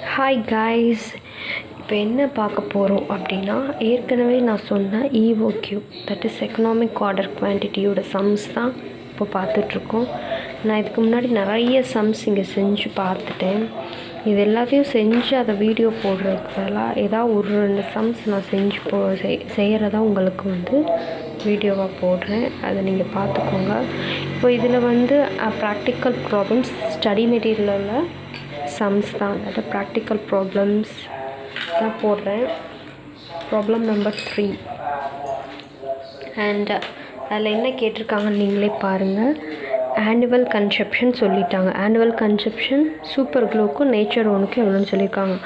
Hi guys, இப்போ என்ன பார்க்க போகிறோம் அப்படின்னா, ஏற்கனவே நான் சொன்ன EOQ, that is economic order குவான்டிட்டியோட சம்ஸ் தான் இப்போ பார்த்துட்ருக்கோம். நான் இதுக்கு முன்னாடி நிறைய சம்ஸ் இங்கே செஞ்சு பார்த்துட்டேன். இது எல்லாத்தையும் செஞ்சு அதை வீடியோ போடுறதுக்கு பதிலாக ஏதாவது ஒரு 2 சம்ஸ் நான் செஞ்சு செய்கிறதா உங்களுக்கு வீடியோவாக போடுறேன். அதை நீங்கள் பார்த்துக்கோங்க. இப்போ இதில் ப்ராக்டிக்கல் ப்ராப்ளம்ஸ், ஸ்டடி மெட்டீரியலில் சம்ஸ் தான், அதாவது ப்ராக்டிக்கல் ப்ராப்ளம்ஸ் தான் போடுறேன். ப்ராப்ளம் நம்பர் 3 அண்ட் அதில் என்ன கேட்டிருக்காங்கன்னு நீங்களே பாருங்கள். ஆனுவல் கன்சப்ஷன் சொல்லிட்டாங்க. ஆனுவல் கன்சப்ஷன் சூப்பர் க்ளூக்கும் நேச்சர் ஓனுக்கும் எவ்வளோன்னு சொல்லியிருக்காங்க.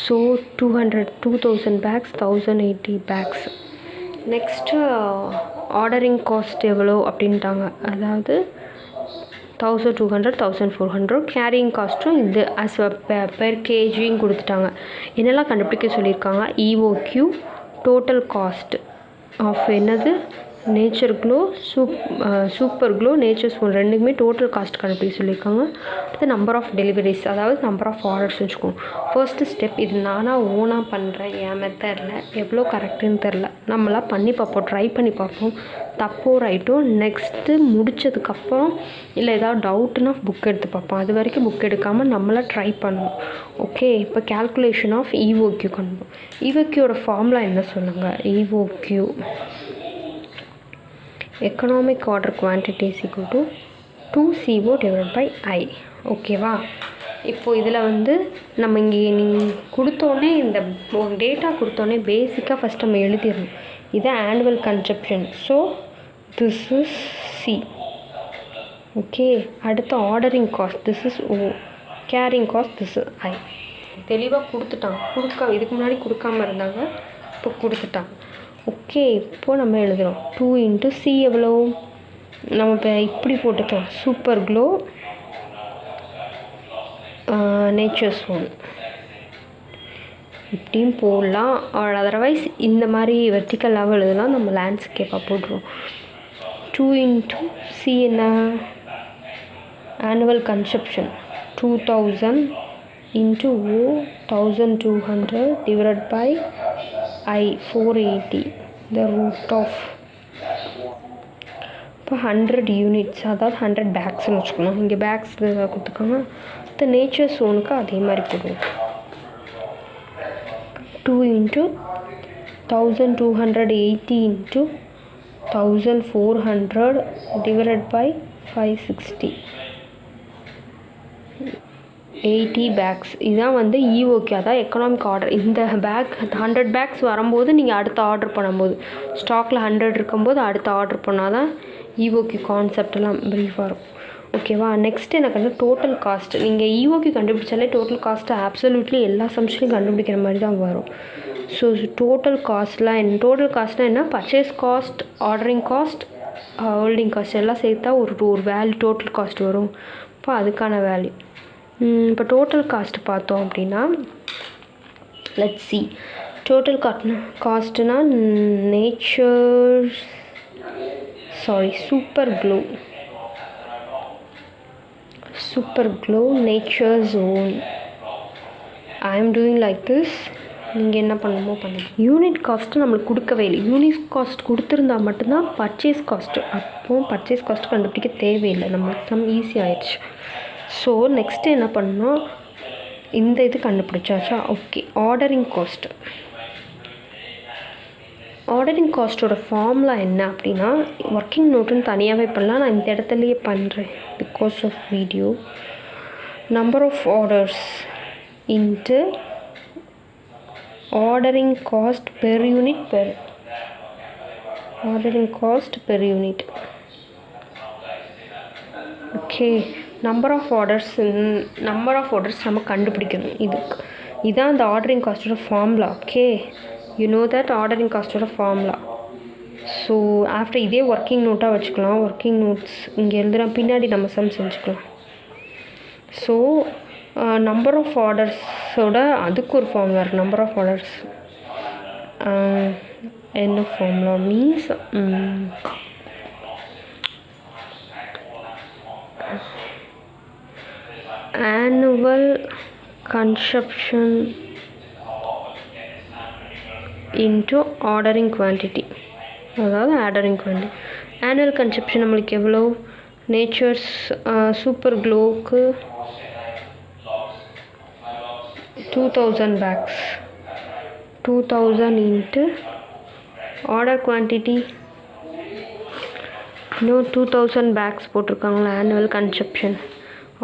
So 2000 packs, 1080 packs. Next ordering cost எவ்வளோ அப்படின்ட்டாங்க. அதாவது 1200, 1400. கேரிங் காஸ்ட்டும் இது ஆஸ் பெர் கேஜியும் கொடுத்துட்டாங்க. என்னெல்லாம் கண்டுபிடிக்க சொல்லியிருக்காங்க. EOQ, டோட்டல் காஸ்ட் ஆஃப் என்னது nature glow, super glow, nature spoon ரெண்டுக்குமே டோட்டல் காஸ்ட் கண்டுபிடிக்க சொல்லியிருக்காங்க. அடுத்து நம்பர் ஆஃப் டெலிவரிஸ், அதாவது நம்பர் ஆஃப் ஆர்டர்ஸ் வச்சுக்கோங்க. ஃபர்ஸ்ட்டு ஸ்டெப் இது நானாக ஓனாக பண்ணுறேன். என் மெத்தடில் எவ்வளோ கரெக்டுன்னு தெரில. நம்மளாம் பண்ணி பார்ப்போம், ட்ரை பண்ணி பார்ப்போம். தப்போ ரைட்டோ நெக்ஸ்ட்டு முடித்ததுக்கப்புறம் இல்லை ஏதாவது டவுட்னா புக் எடுத்து பார்ப்போம். அது வரைக்கும் புக் எடுக்காமல் நம்மளாம் ட்ரை பண்ணுவோம். ஓகே, இப்போ கேல்குலேஷன் ஆஃப் EOQ கண்டுபிடிப்போம். EOQயோட ஃபார்முலா என்ன சொல்லுங்கள். EOQ economic order quantity is equal to 2CO divide by I. ஓகேவா? இப்போது இதில் நம்ம இங்கே நீங்கள் கொடுத்தோன்னே இந்த ஒரு டேட்டா கொடுத்தோன்னே பேசிக்காக ஃபஸ்ட் நம்ம எழுதிடணும். இதுதான் annual consumption. So this is C. Okay, அடுத்த ordering cost, this is O. Carrying cost, this is I. தெளிவாக கொடுத்துட்டாங்க. இதுக்கு முன்னாடி கொடுக்காமல் இருந்தாங்க, இப்போ கொடுத்துட்டாங்க. ஓகே, இப்போது நம்ம எழுதுகிறோம் 2 × C எவ்வளோ. நம்ம இப்போ இப்படி போட்டுக்கலாம். சூப்பர் க்ளோ, நேச்சர் ஸ்பூன் இப்படியும் போடலாம். அதர்வைஸ் இந்த மாதிரி வெர்டிக்கல் லெவல் எழுதலாம். நம்ம லேண்ட்ஸ்கேப்பாக போட்டுருவோம். 2 × C என்ன, annual consumption 2000 × O 1200 divide by I 480, the root of. இப்போ 100 யூனிட்ஸ், அதாவது 100 பேக்ஸ்ன்னு வச்சுக்கணும். இங்கே பேக்ஸ் கொடுத்துருக்காங்க. இந்த நேச்சர் சோனுக்கு அதே மாதிரி போடுவோம். 2 × 1280 × 1400 டிவைட் பை 560, 80 பேக்ஸ். இதுதான் EOQ, அதான் எக்கனாமிக் ஆர்டர். இந்த பேக் 100 பேக்ஸ் வரும்போது நீங்கள் அடுத்த ஆர்டர் பண்ணும்போது, ஸ்டாக்கில் 100 இருக்கும்போது அடுத்த ஆர்டர் பண்ணால் தான் EOQ கான்செப்டெல்லாம் ப்ரீஃபாக இருக்கும். ஓகேவா? நெக்ஸ்ட்டு எனக்கு டோட்டல் காஸ்ட். நீங்கள் EOQ கண்டுபிடிச்சாலே டோட்டல் காஸ்ட்டு ஆப்சல்யூட்லி எல்லா சம்ஸ்லையும் கண்டுபிடிக்கிற மாதிரி தான் வரும். ஸோ டோட்டல் காஸ்ட்லாம் என்ன, டோட்டல் காஸ்ட்னால் என்ன, purchase cost, ordering cost, holding cost எல்லாம் சேர்த்தா ஒரு வேல்யூ டோட்டல் காஸ்ட் வரும். இப்போ அதுக்கான வேல்யூ. இப்போ டோட்டல் காஸ்ட் பார்த்தோம் அப்படின்னா, லெட்ஸ் சி. டோட்டல் காஸ்ட்னா Super Glow Nature's Own. I am doing like this. நீங்கள் என்ன பண்ணணுமோ பண்ணுங்கள். யூனிட் காஸ்ட்டு நம்மளுக்கு கொடுக்கவே இல்லை. யூனிட் காஸ்ட் கொடுத்துருந்தா மட்டும்தான் பர்ச்சேஸ் காஸ்ட்டு. அப்போது பர்ச்சேஸ் காஸ்ட் கண்டுபிடிக்க தேவையில்லை. நம்மளுக்கு சம் ஈஸி ஆயிடுச்சு. ஸோ நெக்ஸ்ட்டு என்ன பண்ணணும், இந்த இது கண்டுபிடிச்சாச்சா. ஓகே, ஆர்டரிங் காஸ்ட்டோட ஃபார்முலா என்ன அப்படின்னா, ஒர்க்கிங் நோட்டுன்னு தனியாகவே பண்ணலாம். நான் இந்த இடத்துலையே பண்ணுறேன் because of video. Number of orders into ordering cost per unit. Okay, number of orders நம்ம கண்டுபிடிக்கணும். இதுதான் அந்த ஆர்டரிங் காஸ்ட்டோட formula. Okay, you know that ordering காஸ்ட்டோட ஃபார்முலா. ஸோ ஆஃப்டர் இதே ஒர்க்கிங் நோட்டாக வச்சுக்கலாம். ஒர்க்கிங் நோட்ஸ் இங்கே எழுதுகிறேன், பின்னாடி நம்ம சம் செஞ்சுக்கலாம். ஸோ நம்பர் ஆஃப் ஆர்டர்ஸோட அதுக்கு ஒரு ஃபார்முலா இருக்குது. நம்பர் ஆஃப் ஆர்டர்ஸ் என்ன formula means, annual consumption into ordering quantity, அதாவது ஆர்டரிங் குவான்டிட்டி. ஆனுவல் கன்சப்ஷன் நம்மளுக்கு எவ்வளோ? நேச்சர்ஸ் சூப்பர் க்ளோவுக்கு 2000 பேக்ஸ். 2000 இன்ட்டு ஆர்டர் குவான்டிட்டி இன்னும் 2000 பேக்ஸ் போட்டிருக்காங்களா ஆனுவல் கன்சப்ஷன்.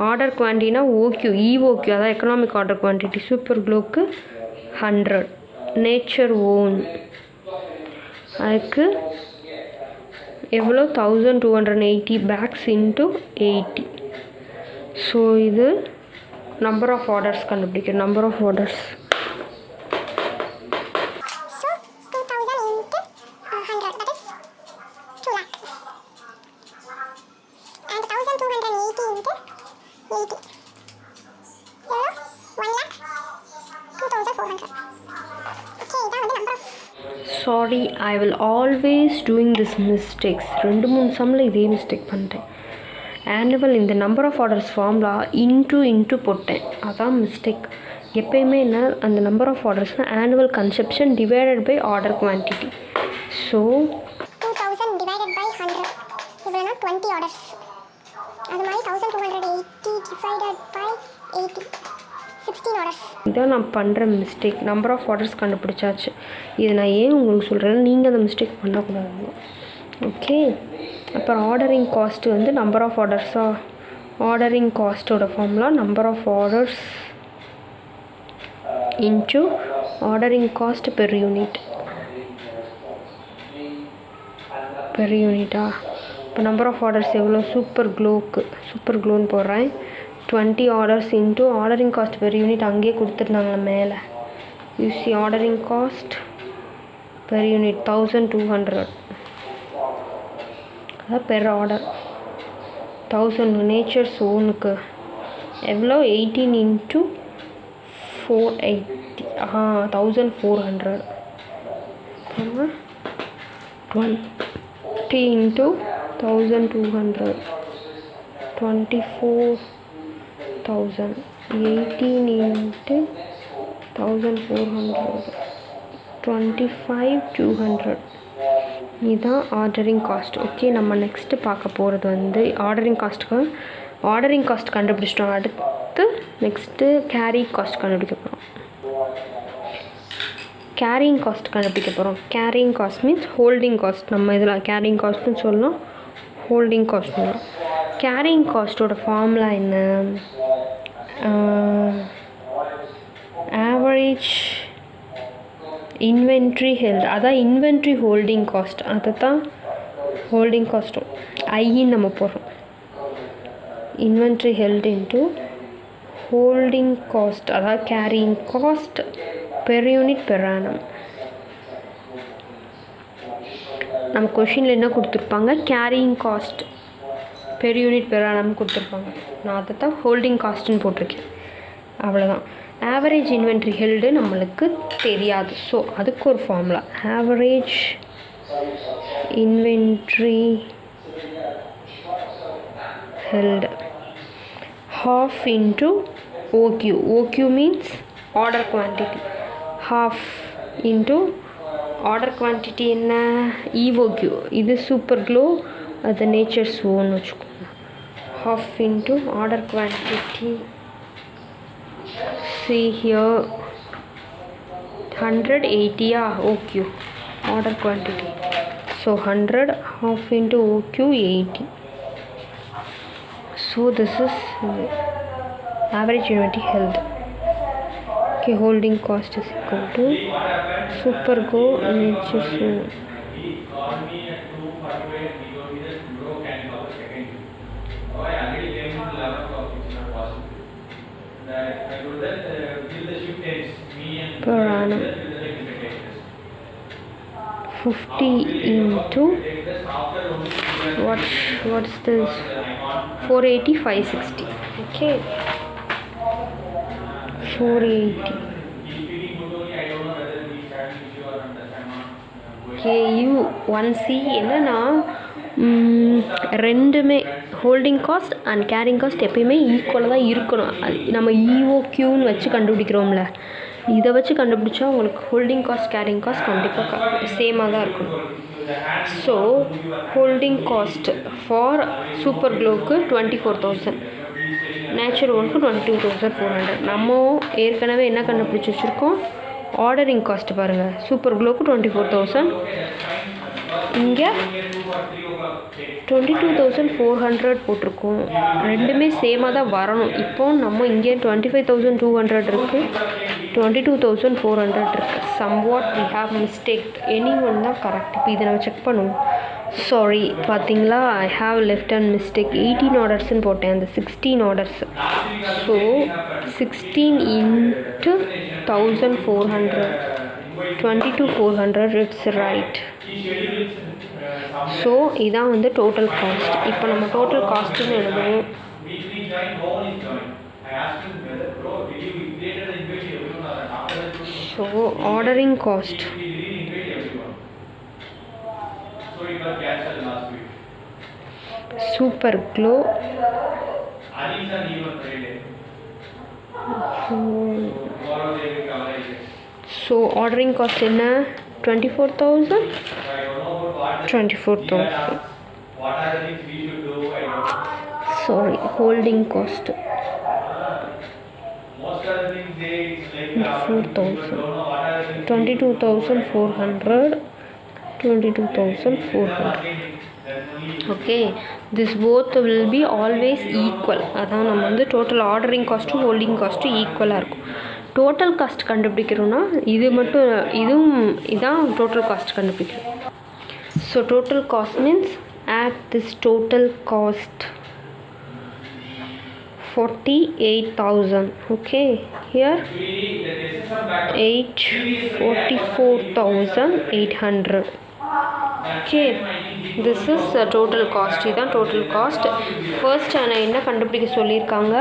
ஆர்டர் குவான்டிட்டினா ஓக்யூ, இஓக்யூ, அதான் எக்கனாமிக் ஆர்டர் குவான்டிட்டி. சூப்பர் க்ளோவுக்கு 100. நேச்சர் ஓன் அதுக்கு எவ்வளோ? 1280 பேக்ஸ் இன்ட்டு 80. ஸோ இது நம்பர் ஆஃப் ஆர்டர்ஸ் கண்டுபிடிக்கும். Number of orders sorry, I will always doing this mistakes. 2-3 சம்மில் இதே மிஸ்டேக் பண்ணிட்டேன். ஆனுவல் இந்த number of orders formula into போட்டேன், அதான் மிஸ்டேக். எப்பயுமே என்ன, அந்த நம்பர் ஆஃப் ஆர்டர்ஸ்னால் annual consumption divided by order quantity. So 2000 divided by 100 இவ்வளோனா 20 ஆர்டர்ஸ். அது மாதிரி 1280 டிவைடட் பை 80 16 ஆர்டர்ஸ். இதான் நான் பண்ணுற மிஸ்டேக். நம்பர் ஆஃப் ஆர்டர்ஸ் கண்டுபிடிச்சாச்சு. இது நான் ஏன் உங்களுக்கு சொல்கிறேன், நீங்கள் அந்த மிஸ்டேக் பண்ணக்கூடாது. ஓகே. அப்புறம் ஆர்டரிங் காஸ்ட்டு வந்து நம்பர் ஆஃப் ஆர்டர்ஸாக, ஆர்டரிங் காஸ்ட்டோட formula number of orders into ordering cost per unit. Per யூனிட்டா? இப்போ நம்பர் ஆஃப் ஆர்டர்ஸ் எவ்வளோ? சூப்பர் க்ளோன்னு போடுறேன். 20 orders into ordering cost per unit அங்கேயே கொடுத்துருந்தாங்களே மேலே. UC ordering cost per unit 1200, அதான் பெர் ஆர்டர் 1000. நேச்சர்ஸ் ஓனுக்கு எவ்வளோ? 18 இன்ட்டு 480, 1400. 20 இன்ட்டு 1200 24,000. 18 இன்ட்டு 1400 25,200. இதுதான் ஆர்டரிங் காஸ்ட். ஓகே, நம்ம நெக்ஸ்ட்டு பார்க்க போகிறது வந்து ஆர்டரிங் காஸ்ட் கண்டுபிடிச்சிட்டோம். அடுத்து நெக்ஸ்ட்டு கேரி காஸ்ட் கண்டுபிடிக்க போகிறோம். கேரிங் காஸ்ட் கண்டுபிடிக்க போகிறோம். Carrying cost means holding cost. நம்ம இதில் கேரிங் காஸ்ட்னு சொல்லலாம், ஹோல்டிங் காஸ்ட்னு. கேரிங் காஸ்ட்டோட ஃபார்முலா என்ன? ஆவரேஜ் இன்வென்ட்ரி ஹெல்ட், அதான் இன்வென்ட்ரி ஹோல்டிங் காஸ்ட். அதை தான் ஹோல்டிங் காஸ்ட்டும் ஐன்னு நம்ம போடுறோம். Inventory held into holding cost, அதாவது carrying cost per unit per annum. நம்ம கொஷினில் என்ன கொடுத்துருப்பாங்க? Carrying cost per unit per annum கொடுத்துருப்பாங்க. நான் அதை தான் ஹோல்டிங் காஸ்ட்டுன்னு போட்டிருக்கேன். அவ்வளோதான். ஆவரேஜ் இன்வென்ட்ரி ஹெல்டு நம்மளுக்கு தெரியாது. ஸோ அதுக்கு ஒரு formula. Average inventory held half into OQ. OQ means order quantity. Half into order quantity என்ன? EOQ. இது சூப்பர் க்ளோ, அது நேச்சர்ஸ் ஓன் வச்சுக்கோங்க. half into order quantity. See here 180 OQ order quantity. So 100 half into OQ 80. So this is average inventory held. Okay, holding cost is equal to super go nature so. Per annum 50 into what's this? 480 560. Okay, 480. KU 1C என்னன்னா ரெண்டுமே holding cost and carrying cost எப்பயுமே ஈக்குவலாக தான் இருக்கணும். அது நம்ம EOQன்னு வச்சு கண்டுபிடிக்கிறோம்ல, இதை வச்சு கண்டுபிடிச்சா உங்களுக்கு ஹோல்டிங் காஸ்ட் கேரிங் காஸ்ட் கண்டிப்பாக சேமாக தான் இருக்கணும். So holding cost for super க்ளோவுக்கு 24,000, நேச்சுரல் ஒனுக்கு 22,400. நம்ம ஏற்கனவே என்ன கண்டுபிடிச்சி வச்சுருக்கோம், ஆர்டரிங் காஸ்ட் பாருங்கள். சூப்பர் க்ளோவுக்கு 24,000, இங்கே 22,400 போட்டிருக்கோம். ரெண்டுமே சேமாக தான் வரணும். இப்போது நம்ம இங்கே 25,200 இருக்குது, 22,400 இருக்குது. Somewhat we have mistake, any one தான் கரெக்ட். இப்போ இதை நம்ம செக் பண்ணுவோம். சாரி, பார்த்தீங்களா, I have left and mistake. 18 ஆர்டர்ஸ்ன்னு போட்டேன், அந்த 16 orders. So 16 into 1,400, 22,400, it's right. So இதான் வந்து டோட்டல் காஸ்ட். இப்போ நம்ம டோட்டல் காஸ்ட்டுன்னு எழுதுவோம். So ordering cost super glow so ordering cost என்ன, 24,000. Sorry, holding cost 4,000, 22,400, 22,400. Okay, this both will be always equal. அதான் நம்ம வந்து டோட்டல் ஆர்டரிங் காஸ்ட்டும் ஹோல்டிங் காஸ்ட்டும் ஈக்குவலாக இருக்கும். டோட்டல் காஸ்ட் கண்டுபிடிக்கிறோன்னா இது மட்டும், இதான் டோட்டல் காஸ்ட் கண்டுபிடிக்கிறோம். So total cost means add this total cost 48,000. Okay, here 44,800. Okay, this is total cost. இதுதான் டோட்டல் காஸ்ட். ஃபர்ஸ்ட் ஆனால் என்ன கண்டுபிடிக்க சொல்லியிருக்காங்க,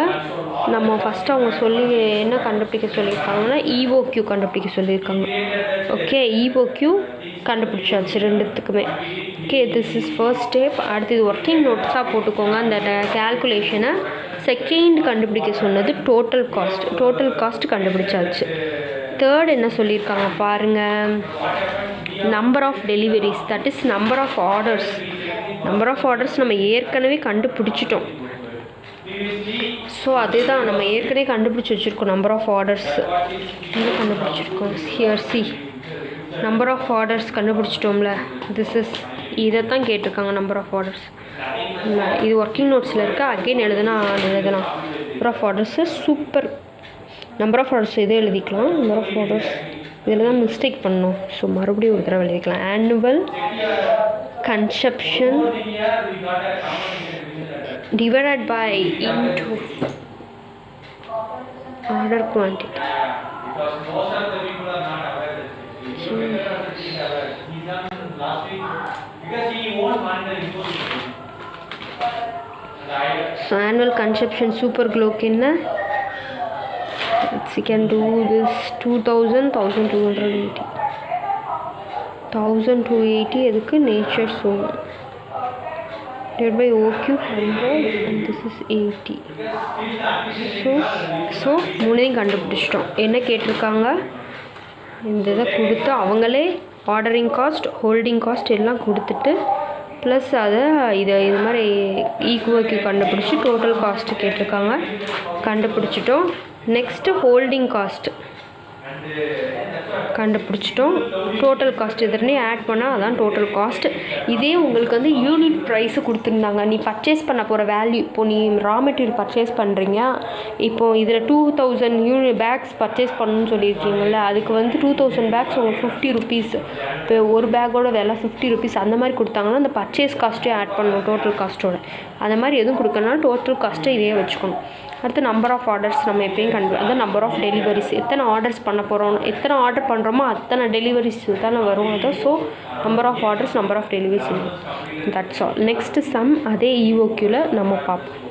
நம்ம ஃபஸ்ட்டு அவங்க என்ன கண்டுபிடிக்க சொல்லியிருக்காங்கன்னா EOQ கண்டுபிடிக்க சொல்லியிருக்காங்க. ஓகே, EOQ கண்டுபிடிச்சாச்சு ரெண்டுத்துக்குமே. Okay, this is first step. அடுத்தது ஒர்க்கிங் நோட்ஸாக போட்டுக்கோங்க அந்த கேல்குலேஷனை. செகண்ட் கண்டுபிடிக்க சொன்னது டோட்டல் காஸ்ட். டோட்டல் காஸ்ட் கண்டுபிடிச்சாச்சு. தேர்ட் என்ன சொல்லியிருக்காங்க பாருங்கள், number of deliveries, that is number of orders. Number of orders நம்ம ஏற்கனவே கண்டுபிடிச்சிட்டோம். ஸோ அதுதான் நம்ம ஏற்கனவே கண்டுபிடிச்சி வச்சுருக்கோம். நம்பர் ஆஃப் ஆர்டர்ஸ் என்ன கண்டுபிடிச்சிருக்கோம், here see number of orders கண்டுபிடிச்சிட்டோம்ல. திஸ் இஸ் இதை தான் கேட்டிருக்காங்க, நம்பர் ஆஃப் ஆர்டர்ஸ். இது ஒர்க்கிங் நோட்ஸில் இருக்க, அகெயின் எழுதலாம். Number of orders super number of orders இதே எழுதிக்கலாம். நம்பர் ஆஃப் ஆர்டர்ஸ் இதில் தான் மிஸ்டேக் பண்ணோம். ஸோ மறுபடியும் ஒரு தடவை எழுதிக்கலாம். Annual consumption divided by into order quantity. So annual consumption super glow kinna, we can do this 2,000, 1,280, 1,280 எதுக்கு nature zone divided by OQ 100 and this is 80. So மூணையும் கண்டுபிடிச்சிட்டோம். என்ன கேட்டிருக்காங்க, இந்த இதை கொடுத்து அவங்களே ஆர்டரிங் காஸ்ட் ஹோல்டிங் காஸ்ட் எல்லாம் கொடுத்துட்டு ப்ளஸ் அதை இது மாதிரி ஈக்குவலுக்கு கண்டுபிடிச்சி டோட்டல் காஸ்ட்டு கேட்டிருக்காங்க. கண்டுபிடிச்சிட்டோம். நெக்ஸ்ட்டு ஹோல்டிங் காஸ்ட் கண்டுபிடிச்சிட்டோம். டோட்டல் காஸ்ட் இதனே ஆட் பண்ணால் அதான் டோட்டல் காஸ்ட். இதே உங்களுக்கு வந்து யூனிட் ப்ரைஸு கொடுத்துருந்தாங்க. நீ பர்ச்சேஸ் பண்ண போகிற வேல்யூ, இப்போது நீ ரா மெட்டீரியல் பர்ச்சேஸ் பண்ணுறீங்க, இப்போது இதில் 2,000 பேக்ஸ் பர்ச்சேஸ் பண்ணணும்னு சொல்லியிருக்கீங்கள, அதுக்கு வந்து 2,000 பேக்ஸ் உங்களுக்கு 50 ருபீஸ். இப்போ ஒரு பேக்கோட விலை 50 ருபீஸ் அந்த மாதிரி கொடுத்தாங்கன்னா அந்த பர்ச்சேஸ் காஸ்ட்டே ஆட் பண்ணணும் டோட்டல் காஸ்ட்டோட. அந்த மாதிரி எதுவும் கொடுக்கறனால டோட்டல் காஸ்ட்டை இதே வச்சுக்கணும். அடுத்து நம்பர் ஆஃப் ஆர்டர்ஸ் நம்ம எப்பயும் அதான் நம்பர் ஆஃப் டெலிவரிஸ். எத்தனை ஆர்டர்ஸ் பண்ண போகிறோம், எத்தனை ஆர்டர் பண்ணுறோமோ அத்தனை டெலிவரிஸ் தானே வரும். அதான் so number of orders number of deliveries. That's all. Next sum அதே EOQவில் நம்ம பார்ப்போம்.